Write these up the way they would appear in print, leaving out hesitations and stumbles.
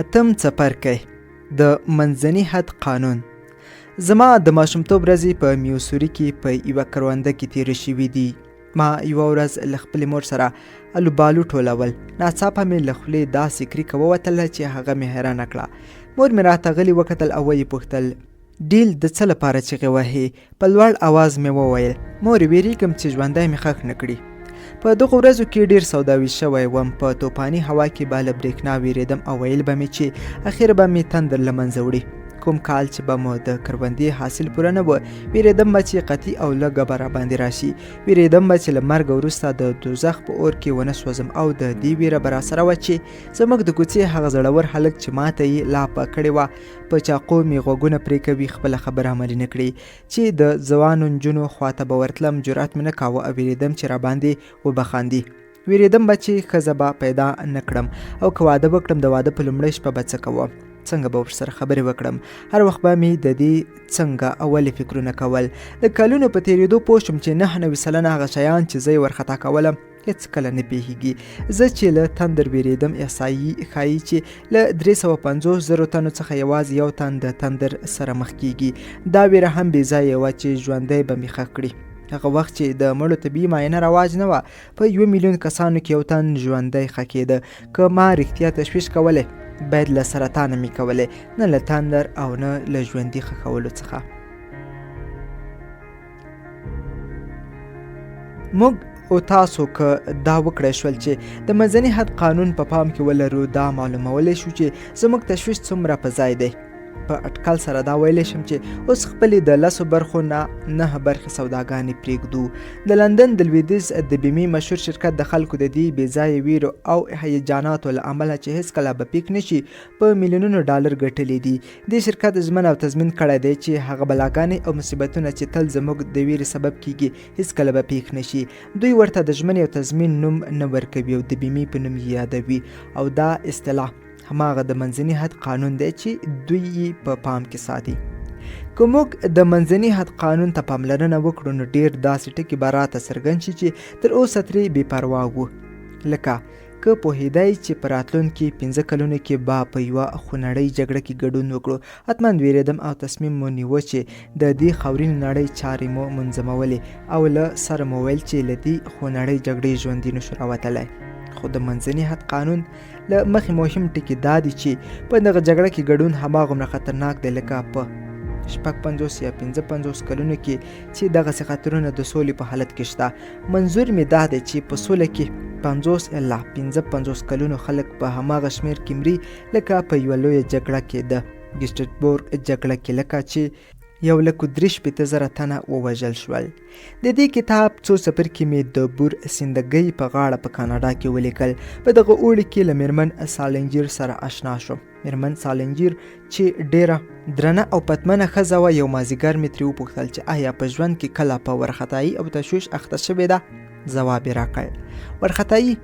اتم څپرکی د منځني حد قانون. زما د ماشومتوب ورځې په میوسوري کې په یوه کرونده کې تېرې شوي دي. ما یوه ورځ له خپلې مور سره الوبالو ټولول. ناڅاپه مې له خولې داسې کریکه ووتله چې هغه مې حیرانه کړه. مور مې راته غلي وکتل او ویې پوښتل ډیل د څه لپاره چغې وهې؟ په لوړ اواز مې وویل مورې ویرېږم چې ژوندی مې ښخ نه کړي. په دغو ورځو کې ډېر سوداوي شوی وم. په توپاني هوا کې به له برېښنا ویرېدم او ویل به مې چې اخر به مې تندر له منځه وړي. کوم کال چې به مو د کروندې حاصل پوره نه و، ویرېدم به چې قطعي او لږه به راباندې راشي. ویرېدم به چې له مرګ وروسته د دوزخ په اور کې ونه سوځم او د دې ویره به راسره وه چې زموږ د کوڅې هغه زړور هلک چې ماته یې لاپه کړې وه په چاقو مې غوږونه پرې کوي خپله خبره عملي نه کړي. چې د ځوانو نجونو خواته به ورتلم جرأت مې نه کاوه او ویرېدم چې راباندې وبخاندي. ویرېدم به چې ښځه به پیدا نه کړم او که واده وکړم د واده په لومړۍ شپه به څه کوم، څنګه به ورسره خبرې وکړم. هر وخت به مې د دې څنګه اولې فکرونه کول. د کلونو په تېرېدو پوه شوم چې 99 سلنه هغه شیان چې زه یې ورخطا کولم هېڅ کله نه پېښېږي. زه چې له تندر ویرېدم ښایي چې له 350,000 تنو څخه یوازې یو تن د تندر سره مخ کېږي. دا ویره هم بې ځایه وه چې ژوندی به مې ښخ کړي. هغه وخت چې د مړو طبیعي معاینه رواج نه وه، په 1 میلیون کسانو کې یو تن ژوندی ښخېده. که ما رښتیا تشویش کولی باید له سرطانه مې کولی، نه له تندر او نه له ژوندي ښخولو څخه. موږ او تاسو که دا وکړی شول چې د منځني حد قانون په پام کې ولرو، دا معلومولی شو چې زموږ تشویش څومره په ځای دی. په اټکل سره دا ویلی شم چې اوس خپلې د 10 برخو نه 9 برخې سوداګانې پرېږدو. د لندن د لویدیځ د بیمې مشهور شرکت د خلکو د دې بې ځایه ویرو او هیجاناتو له امله چې هېڅکله به پیک نه شي په میلیونونو ډالر ګټلي دي. دې شرکت ژمن او تضمین کړی دی چې هغه بلاګانې او مصیبتونه چې تل زموږ د ویرې سبب کیږي هېڅکله به پیک نه شي. دوی ورته د ژمنې او تضمین نوم نه ورکوي او د بیمې په نوم یې یادوي، او دا اصطلاح هماغه د منځني حد قانون دی چې دوی یې په پام کې ساتي. که موږ د منځني حد قانون ته پاملرنه وکړو نو ډېر داسې ټکي به راته څرګند شي چې تر اوسه ترې بې پروا وو. لکه که پوهېدی چې په راتلونکي 15 کلونو کې به په یوه خونړۍ جګړه کې ګډون وکړو، حتما ویرېدم او تصمیم مو نیوه چې د دې خاورینې نړۍ چارې مو منظمولې او له سره مو ویل چې له دې خونړۍ جګړې ژوندي نشو راوتلی. خو د منځني حد قانون له مخې مهم ټکي دا دي چې په دغه جګړه کې ګډون هماغومره خطرناک دی لکه په 56 یا 55 کلونو کې چې دغسې خطرونه د سولې په حالت کې شته. منظور مې دا دی چې په سوله کې 50 الا 55 کلونو خلک په هماغه شمېر کې مري لکه په یوه لویه جګړه کې د ګیسټبورګ جګړه کې، لکه چې 1,63,000 تنه ووژل شول. د دې کتاب څو څپرکي مې د بور سیندګۍ په غاړه په کاناډا کې ولیکل. په دغه اوړي کې له میرمن سالنجیر سره آشنا شوم. میرمن سالنجیر چې ډیره درنه او پتمنه ښځه وه، یو مازدیګر مې ترې وپوښتل چې آیا په ژوند کې کله په وارخطایي او تشویش اخته شوې ده؟ ځواب یې راکړ وارخطایي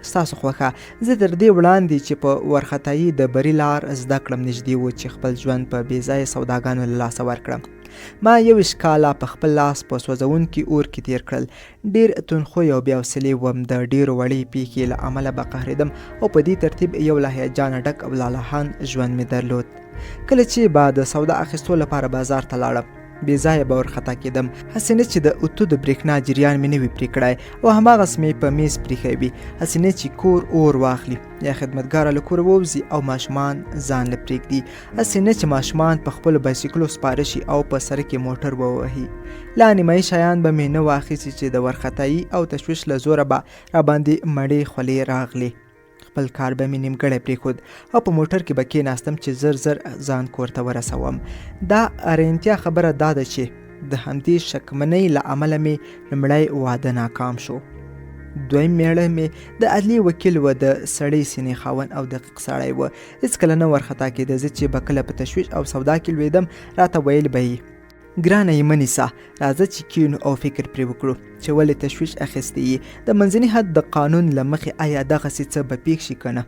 ستاسو خوښه. زه تر دې وړاندې چې په وارخطایي د بري لار زده کړم نږدې و چې خپل ژوند په بې ځایه سوداګانو له لاسه ورکړم. ما 21 کاله په خپل لاس په سوځونکي اور کې تیر کړل. ډېر تندخوی او بې حوصلې وم. د ډېرو وړې پیښې له امله به قهرېدم او په دې ترتیب یو له هیجانه ډک او لالهان ژوند مې درلود. کله چې به د سودا اخیستو لپاره بازار ته لاړم بې ځایه به ورخطا کېدم. هسې نه چې د اتو د برېښنا جریان مې نه وي پرې کړی او هماغسې مې په میز پرېښی وي. هسې نه چې کور اور واخلي یا خدمتګاره له کوره ووځي او ماشومان ځان له پرېږدي. هسې نه چې ماشومان په خپلو بایسکلو سپاره شي او په سړک کې موټر ووهي. لا نیمایي شیان به مې نه واخیستي چې د وارخطایي او تشویش له زوره به راباندې مړې خولې راغلې. خپل کار به مې نیمګړی پرېښود او په موټر کې به کېناستم چې زر ځان کور ته ورسوم. دا ارینتیا خبره دا ده چې د همدې شکمنۍ له امله مې لومړی واده ناکام شو. دویم میړه مې د عدلي وکیل و، د سړې سینې خاوند او دقیق سړی و. هېڅکله نه ورخطا کېده. زه چې به کله په تشویش او سودا کې لوېدم راته ویل به یې ګرانه یې مه نیسه، راځه چې کینو او فکر پرې وکړو چې ولې تشویش اخیستی یې. د منځني حد د قانون له مخې آیا دغسې څه به پیښ شي که نه؟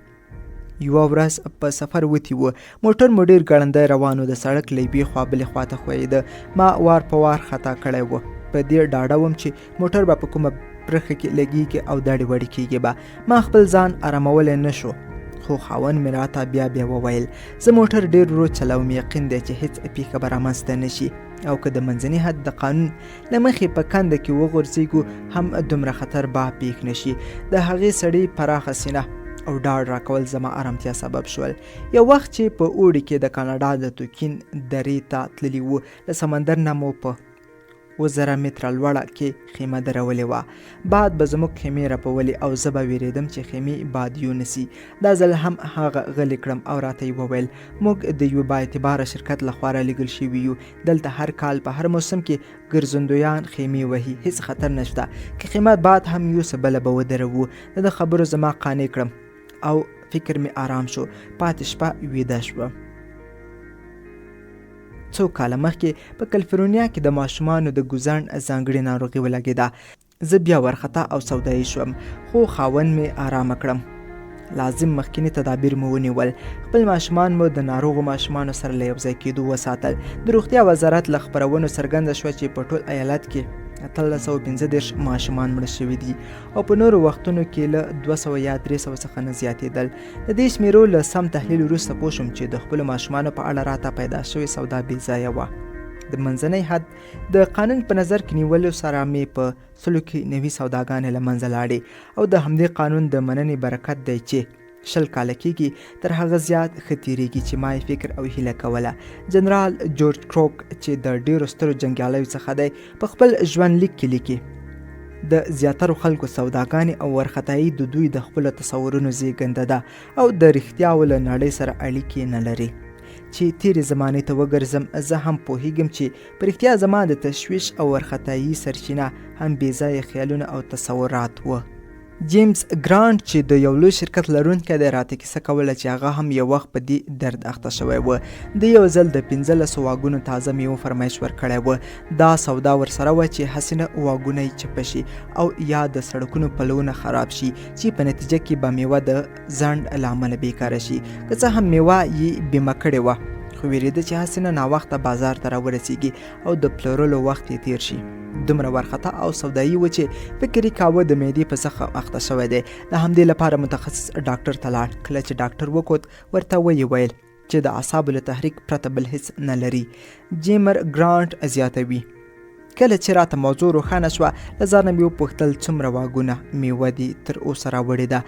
یوه ورځ په سفر وتي و. موټر مو ډېر ګړندی روان و. د سړک له یوې خوا بلې خوا ته ښویېده. ما وار په وار خطا کړی و. په دې ډاډه وم چې موټر به په کومه برخه کې لګېږي او دړې وړې کېږي به. ما خپل ځان ارامولی نه شو، خو خو خاوند مې راته بیا وویل زه موټر ډېر ورو چلوم، یقین دی چې هیڅ پیښه به رامنځته نه شي او که د منځني حد د قانون له مخې په کنده کې وغورځېږو هم دومره خطر به پیښ نه شي. د هغې سړي پراخه سینه او ډاډ راکول زما آرامتیا سبب شول. یو وخت چې په اوړي کې د کاناډا د توکین درې ته تللي وو، له سمندر نه مو په 1000 متره لوړه کې خیمه درولې وه. باد به زموږ خیمې رپولې او زه به ویرېدم چې خیمې باد یونسي. دا ځل هم هغه غلی کړم او راته یې وویل موږ د یوه بااعتباره شرکت لخوا رالیږل شوي یو. دلته هر کال په هر موسم کې ګرځندویان خیمې وهي، هیڅ خطر نشته. که خیمه باد هم یوسه بله به ودروو. د خبرو زما قانع کړم او فکر می آرام شو. پاتې شپه ویده شوه. څو کاله مخکې په کلیفورنیا کې د ماشومانو د ګوزڼ ځانګړې ناروغي ولګېده. زه بیا ورخطا او سودایي شوم، خو خاوند مې آرامه کړم. لازم مخکینی تدابیر مو ونیول. خپل ماشومان مو د ناروغو ماشومانو سره له یوځای کېدو وساتل. د روغتیا وزارت له خپرونو څرګنده شوه چې په ټول ایالت کې 1315 ماشومان مړه شوي دي او په نورو وختونو کې له 200 یا 300 څخه نه زیاتېدل. د دې شمیرو له سم تحلیل وروسته پوه شوم چې د خپلو ماشومانو په اړه راته پیدا شوې سودا بې ځایه وه. د منځنی حد د قانون په نظر کې نیولو سره مې په سلو کې نوي سوداګانې له منځه لاړې او د همدې قانون د مننې برکت دی چې 20 کاله کېږي تر هغه زیات ښه تېرېږي چې ما فکر او هیله کوله. جنرال جورج کروک چې د ډېرو سترو جنګیالیو څخه دی په خپل ژوند لیک کې لیکي د زیاترو خلکو سوداګانې او ورختایي د دوی د خپلو تصورونو زیږنده ده او د رښتیاو له نړۍ سره اړیکې نه لري. چې تیرې زمانې ته وګرځم، زه هم پوهیږم چې په رښتیا زما د تشویش او ورختایي سرچینه هم بې ځایه خیالونه او تصورات وه. جیمز ګرانټ چې د یو لوی شرکت لرونکی دی راته کیسه کوله چې هغه هم یو وخت په دې درد اخته شوی و. د یو ځل د 15 واګونو تازه میوه فرمایش ورکړی و. دا سودا ورسره وه چې حسینه واګونه یې چپه شي او یا د سړکونو پلونه خراب شي چې په نتیجه کې به میوه د ځنډ له امله بیکاره شي. که څه هم میوه یې بیمه کړې وه، خو ویرېده چې حسینه ناوخته بازار ته راورسیږي او د پلورلو وخت یې تیر شي. دومره ورخطا او سودایي و چې فکر یې کاوه د معدې په زخم اخته شوی دی. د همدې لپاره متخصص ډاکټر ته لاړ. کله چې ډاکټر وکوت ورته ویې ویل چې د اعصابو له تحریک پرته بل هیڅ نه لري. جیمر ګرانټ زیاتوي کله چې راته موضوع روښانه شوه له ځانه مې وپوښتل څومره واګونه میوه دي تر اوسه راوړې ده.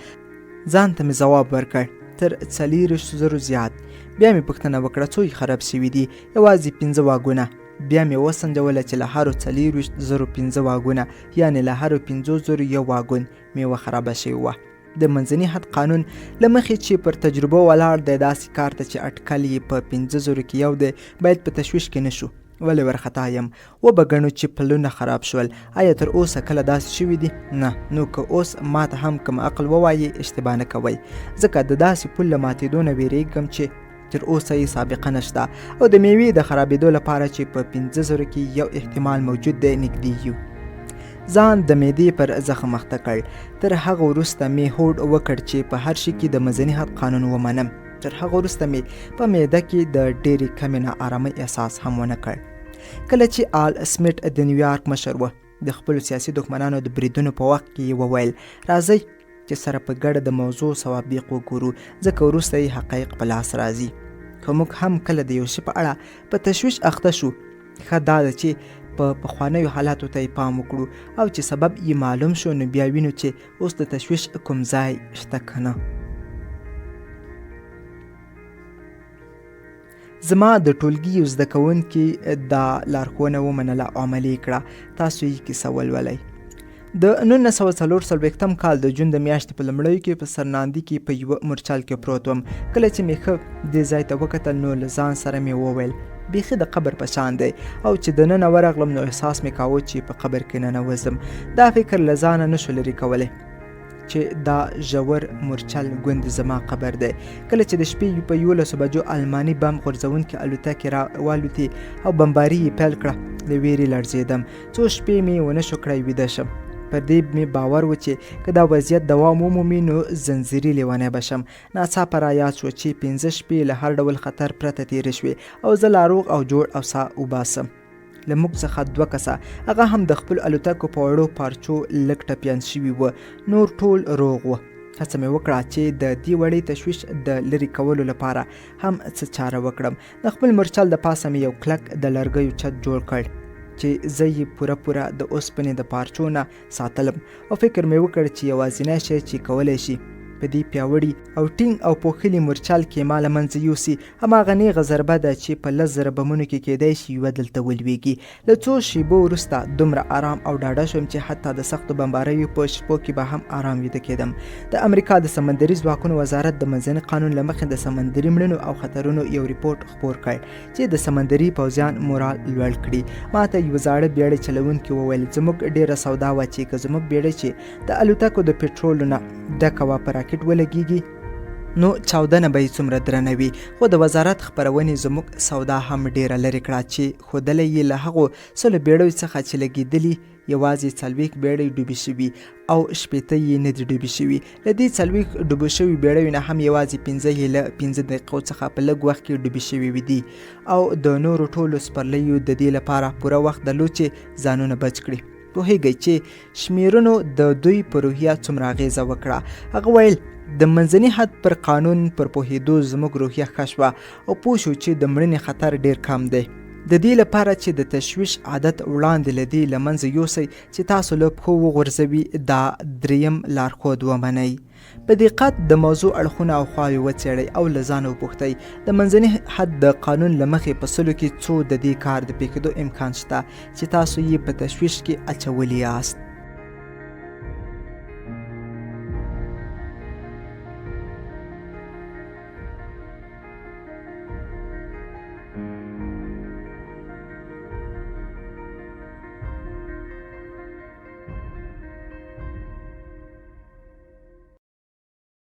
ځان ته مې ځواب ورکړ تر 40,000 زیات. بیا مې پوښتنه وکړه څو یې خراب شوي دي. یوازې 15 واګونه. بیا مې وسنجوله چې له هرو 40,000 15 واګونه، یعنې له هرو 50,000 یو واګون میوه خرابه شوې وه. د منځني حد قانون له مخې چې پر تجربه ولاړ دی، داسې کار ته چې اټکل یې په 50,000 کې یو دی باید په تشویش کې نه شو. ولې ورخطا یم؟ وبګڼو چې پلونه خراب شول. آیا تر اوسه کله داسې شوي دي؟ نه. نو که اوس ماته هم کم عقل ووایي اشتباه نه کوئ، ځکه د داسې پل له ماتېدو نه ویرېږم چې تر اوسه یې سابقه نشته او د میوې د خرابېدو لپاره چې په 15,000 کې یو احتمال موجود دی نږدې یو. ځان د معدې پر زخم اخته کړ. تر هغه وروسته مې هوډ وکړ چې په هر شي کې د منځني حد قانون ومنم. تر هغه وروسته مې په معده کې د ډېرې کمې ناارامۍ احساس هم ونه کړ. کله چې آل سمیټ د نیویارک مشر و، د خپلو سیاسي دښمنانو د بریدونو په وخت کې یې وویل راځئ چې سره په ګډه د موضوع سوابق وګورو، ځکه وروسته یې حقایق په لاس راځي. که موږ هم کله د یو شي په اړه په تشویش اخته شو، ښه دا ده چې په پخوانیو حالاتو ته یې پام وکړو او چې سبب یې معلوم شو نو بیا وینو چې اوس د تشویش کوم ځای شته که نه. زما د ټولګي یو زده کوونکي دا لارښوونه ومنله او عملي کړه. تاسو یې کیسه ولولئ. د 1944 کال د جون د میاشتې په لومړیو کې په سرناندي کې په یوه مورچل کې پروت وم. کله چې مې ښه دې ځای ته وکتل نو له ځان سره مې وویل بیخي د قبر په شان دی، او چې دننه ورغلم نو احساس مې کاوه چې په قبر کې ننوځم. دا فکر له ځانه نشو لرې کولی چې دا ژور مورچل ګوند زما قبر دی. کله چې د شپې په 11 بجو الماني بم غورځونکې الوتکې را والوتې او بمباري یې پیل کړه، له ویرې لړزېدم. څو شپې مې ونه شو کړی ویده شم. پر دې مې باور و چې که دا وضعیت دوام ومومي نو زنځیري لیونی به شم. ناڅاپه را یاد شو چې 15 شپې له هر ډول خطر پرته تېرې شوې او زه لا روغ او جوړ او ساه وباسم. له موږ څخه 2 کسه، هغه هم د خپل الوتکو په وړو پارچو لږ ټپیان شوي وه، نور ټول روغ وه. هڅه مې وکړه چې د دې وړې تشویش د لرې کولو لپاره هم څه چاره وکړم. د خپل مورچل د پاسه مې یو کلک د لرګیو چت جوړ کړ چې زه یې پوره د اوسپنې د پارچو نه ساتلم او فکر مې وکړ چې یوازینی شی چې کولی شي په دې پیاوړي او ټینګ او پوښلي مورچل کې ما له منځه یوسي هماغه نیغه ضربه ده چې په 10,000 بمونو کې کیدای شي یوه دلته ولویږي. له څو شیبو وروسته دومره آرام او ډاډه شوم چې حتی د سختو بمباریو په شپو کې به هم آرام ویده کېدم. د امریکا د سمندري ځواکونو وزارت د منځني قانون له مخې د سمندري مړینو او خطرونو یو ریپورټ خپور کړ چې د سمندري پوځیان مورال لوړ کړي. ما ته یوه زاړه بیړۍ چلوونکي وویل زموږ ډېره سودا وه چې که زموږ بیړۍ چې د الوتکو د پټرولو نه ډکه وه په راکټ ولګیږي نو چاودنه به یې څومره درنه وي. خو د وزارت خپرونې زموږ سودا هم ډیره لرې کړه چې ښودلی یې له هغو 100 بیړیو څخه چې لګېدلي یوازې 40 بیړۍ ډوبې شوي او 80 یې نه دي ډوبې شوي. له دې 40 ډوبو شوي بیړیو نه هم یوازې 15 یې له 15 دقیقو څخه په لږ وخت کې ډوبې شوي دي او د نورو ټولو سپرلیو د دې لپاره پوره وخت درلود چې ځانونه بچ کړي. پوهیږئ چې شمیرونو د دوی په روحیه څومره اغیزه وکړه. هغه ویل د منځني حد پر قانون پر پوهېدو زموږ روحیه ښه شوه او پوه شو چې د مړینې خطر ډیر کم دی. د دې لپاره چې د تشویش عادت وړاندې له دې له منځه یوسئ چې تاسو له پښو وغورځوي دا دریم لارښود ومنئ. په دقت د موضوع اړخونه او خواوې وڅېړئ او له ځانه وپوښتئ د منځني حد د قانون له مخې په سلو کې څو د دې کار د پېښېدو امکان شته چې تاسو یې په تشویش کې اچولی یاست.